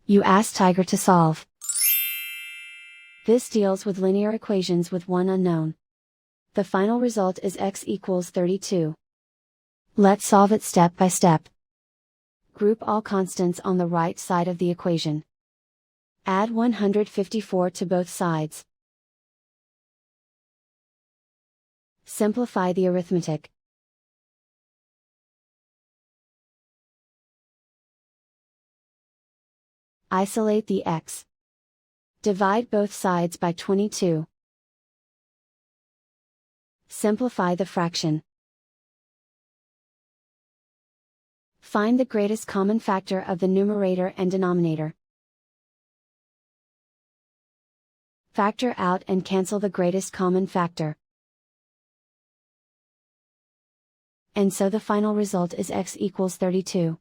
You ask Tiger to solve. This deals with linear equations with one unknown. The final result is x equals 32. Let's solve it step by step. Group all constants on the right side of the equation. Add 154 to both sides. Simplify the arithmetic. Isolate the x. Divide both sides by 22. Simplify the fraction. Find the greatest common factor of the numerator and denominator. Factor out and cancel the greatest common factor. And so the final result is x equals 32.